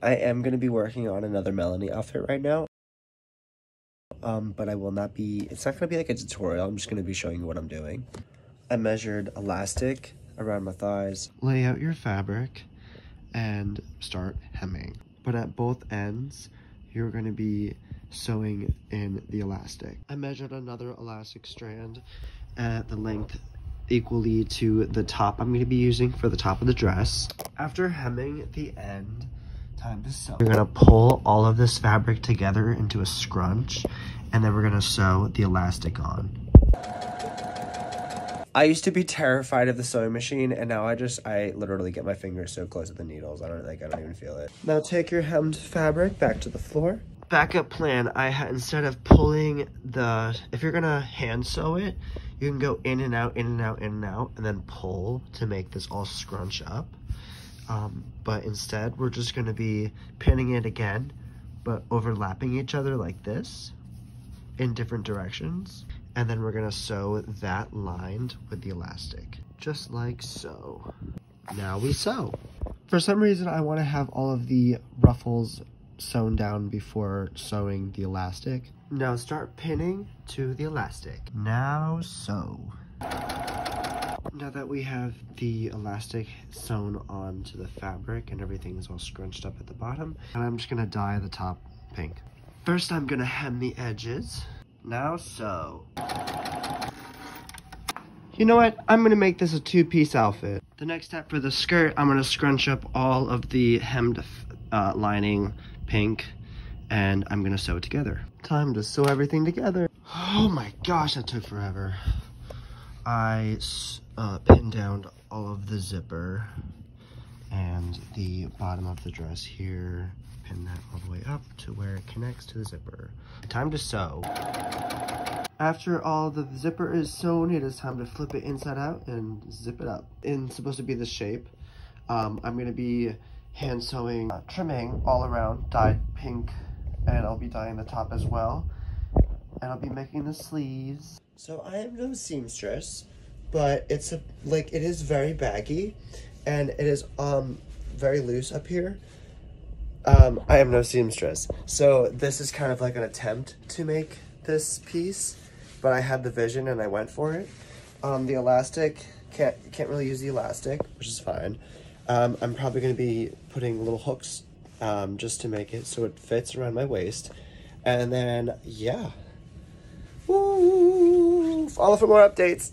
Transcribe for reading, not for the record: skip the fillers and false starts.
I am going to be working on another Melanie outfit right now. But I will not be, it's not going to be like a tutorial. I'm just going to be showing you what I'm doing. I measured elastic around my thighs. Lay out your fabric and start hemming. But at both ends, you're going to be sewing in the elastic. I measured another elastic strand at the length equally to the top I'm going to be using for the top of the dress. After hemming the end, time to sew. You're going to pull all of this fabric together into a scrunch, and then we're going to sew the elastic on. I used to be terrified of the sewing machine, and now I literally get my fingers so close to the needles. I don't even feel it. Now take your hemmed fabric back to the floor. Backup plan, instead of pulling if you're gonna hand sew it, you can go in and out, in and out, in and out, and then pull to make this all scrunch up. But instead, we're just gonna be pinning it again, but overlapping each other like this in different directions. And then we're gonna sew that lined with the elastic, just like so. Now we sew. For some reason, I wanna have all of the ruffles sewn down before sewing the elastic. Now start pinning to the elastic. Now sew. Now that we have the elastic sewn onto the fabric and everything is all scrunched up at the bottom, and I'm just gonna dye the top pink. First, I'm gonna hem the edges. Now sew. You know what? I'm gonna make this a two-piece outfit. The next step for the skirt, I'm gonna scrunch up all of the hemmed lining pink, and I'm gonna sew it together. Time to sew everything together. Oh my gosh, that took forever. I pinned down all of the zipper and the bottom of the dress here. Pin that all the way up to where it connects to the zipper. Time to sew. After all the zipper is sewn, it is time to flip it inside out and zip it up. It's supposed to be the shape. I'm gonna be hand sewing, trimming all around, dyed pink, and I'll be dyeing the top as well. And I'll be making the sleeves. So I am no seamstress, but it is very baggy, and it is very loose up here. I am no seamstress, so this is kind of like an attempt to make this piece, but I had the vision and I went for it. The elastic, can't really use the elastic, which is fine. I'm probably going to be putting little hooks just to make it so it fits around my waist. And then, yeah. Woo! Follow for more updates.